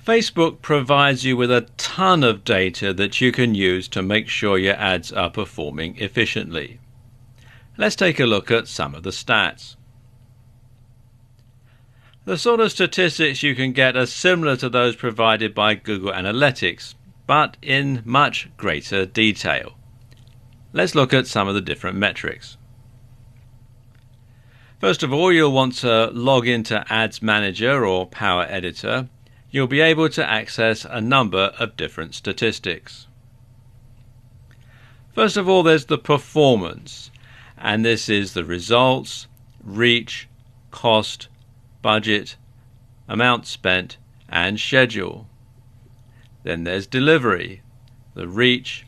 Facebook provides you with a ton of data that you can use to make sure your ads are performing efficiently. Let's take a look at some of the stats. The sort of statistics you can get are similar to those provided by Google Analytics, but in much greater detail. Let's look at some of the different metrics. First of all, you'll want to log into Ads Manager or Power Editor. You'll be able to access a number of different statistics. First of all, there's the performance, and this is the results, reach, cost, budget, amount spent, and schedule. Then there's delivery, the reach,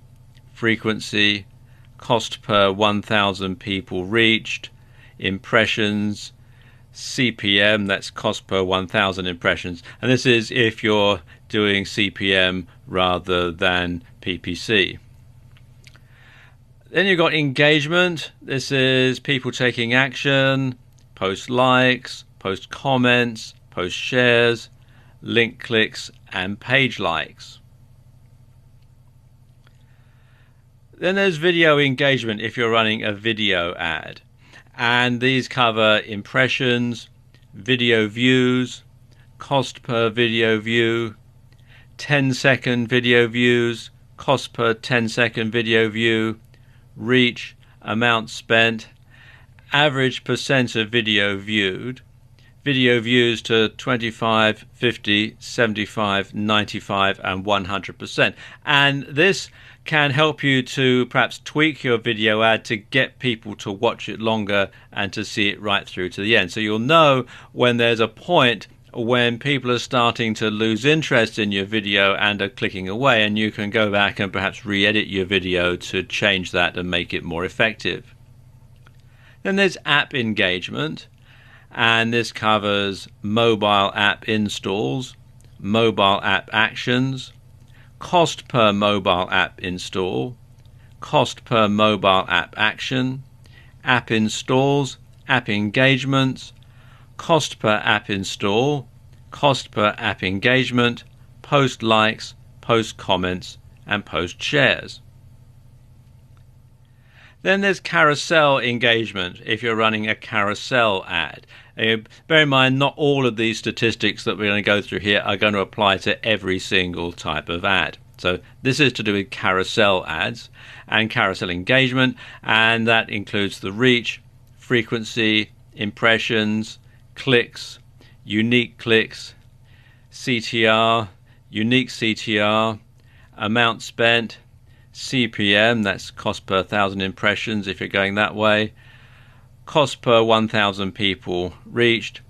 frequency, cost per 1,000 people reached, impressions, CPM, that's cost per 1,000 impressions, and this is if you're doing CPM rather than PPC. Then you've got engagement. This is people taking action, post likes, post comments, post shares, link clicks, and page likes. Then there's video engagement if you're running a video ad. And these cover impressions, video views, cost per video view, 10-second video views, cost per 10-second video view, reach, amount spent, average percent of video viewed, video views to 25, 50, 75, 95 and 100%. And this can help you to perhaps tweak your video ad to get people to watch it longer and to see it right through to the end. So you'll know when there's a point when people are starting to lose interest in your video and are clicking away, and you can go back and perhaps re-edit your video to change that and make it more effective. Then there's app engagement, and this covers mobile app installs, mobile app actions, cost per mobile app install, cost per mobile app action, app installs, app engagements, cost per app install, cost per app engagement, post likes, post comments, and post shares. Then there's carousel engagement if you're running a carousel ad. Bear in mind, not all of these statistics that we're going to go through here are going to apply to every single type of ad. So this is to do with carousel ads and carousel engagement, and that includes the reach, frequency, impressions, clicks, unique clicks, CTR, unique CTR, amount spent, CPM, that's cost per 1,000 impressions if you're going that way, cost per 1,000 people reached,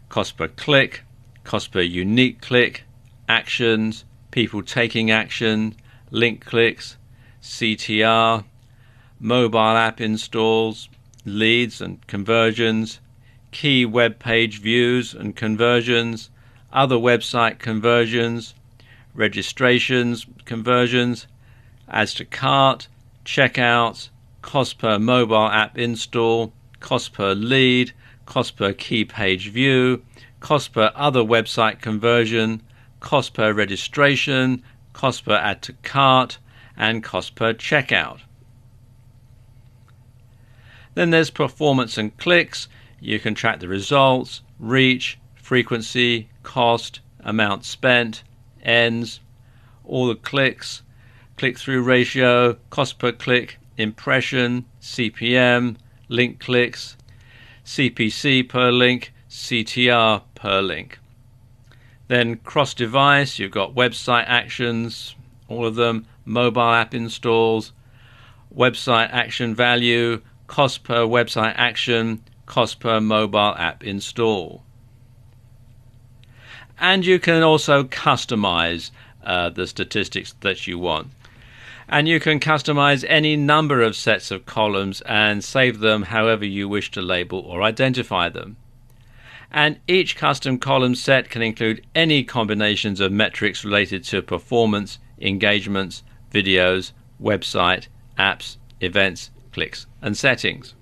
cost per click, cost per unique click, actions, people taking action, link clicks, CTR, mobile app installs, leads and conversions, key web page views and conversions, other website conversions, registrations, conversions, adds to cart, checkouts, cost per mobile app install, cost per lead, cost per key page view, cost per other website conversion, cost per registration, cost per add to cart, and cost per checkout. Then there's performance and clicks. You can track the results, reach, frequency, cost, amount spent, ends, all the clicks, click-through ratio, cost per click, impression, CPM, link clicks, CPC per link, CTR per link. Then cross-device, you've got website actions, all of them, mobile app installs, website action value, cost per website action, cost per mobile app install. And you can also customize the statistics that you want. And you can customize any number of sets of columns and save them however you wish to label or identify them. And each custom column set can include any combinations of metrics related to performance, engagements, videos, website, apps, events, clicks, and settings.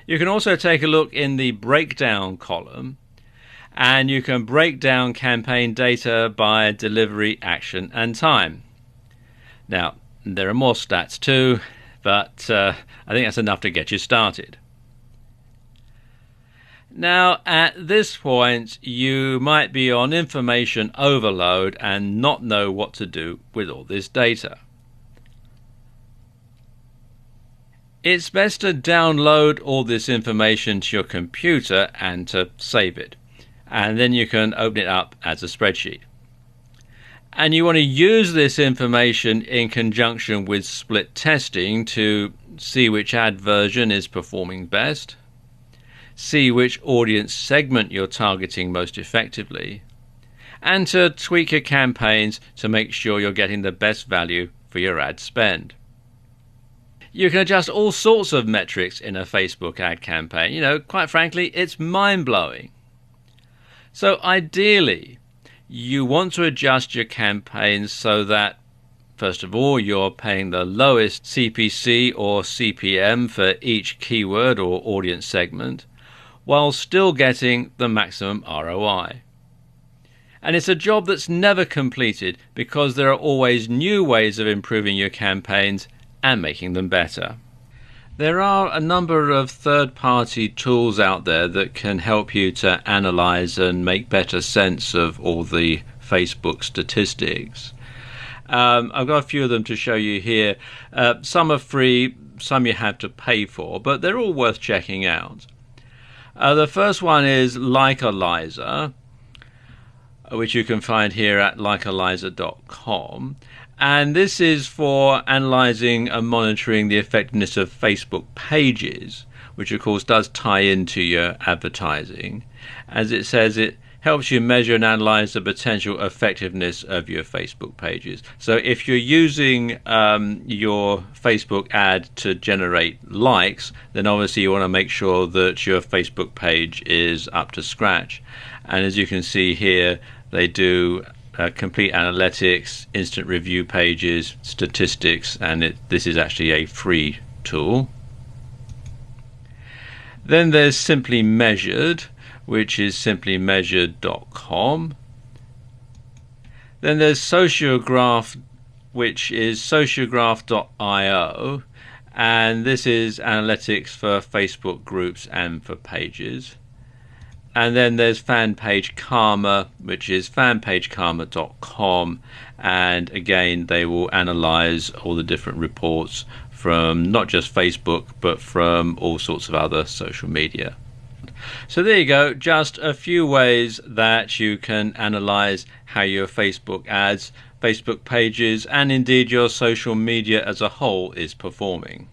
You can also take a look in the breakdown column, and you can break down campaign data by delivery, action and time. Now, there are more stats too, but I think that's enough to get you started. Now, at this point, you might be on information overload and not know what to do with all this data. It's best to download all this information to your computer and to save it. And then you can open it up as a spreadsheet. And you want to use this information in conjunction with split testing to see which ad version is performing best, see which audience segment you're targeting most effectively, and to tweak your campaigns to make sure you're getting the best value for your ad spend. You can adjust all sorts of metrics in a Facebook ad campaign. Quite frankly, it's mind-blowing. So ideally, you want to adjust your campaigns so that, first of all, you're paying the lowest CPC or CPM for each keyword or audience segment, while still getting the maximum ROI. And it's a job that's never completed because there are always new ways of improving your campaigns and making them better. There are a number of third-party tools out there that can help you to analyze and make better sense of all the Facebook statistics. I've got a few of them to show you here. Some are free, some you have to pay for, but they're all worth checking out. The first one is Analysing, which you can find here at likealyzer.com. And this is for analysing and monitoring the effectiveness of Facebook pages, which of course does tie into your advertising. As it says, it helps you measure and analyse the potential effectiveness of your Facebook pages. So if you're using your Facebook ad to generate likes, then obviously you want to make sure that your Facebook page is up to scratch. And as you can see here, they do complete analytics, instant review pages, statistics, and this is actually a free tool. Then there's Simply Measured, which is simplymeasured.com. Then there's Sociograph, which is sociograph.io, and this is analytics for Facebook groups and for pages. And then there's Fanpage Karma, which is fanpagekarma.com, and again they will analyze all the different reports from not just Facebook but from all sorts of other social media. So there you go, just a few ways that you can analyze how your Facebook ads, Facebook pages, and indeed your social media as a whole is performing.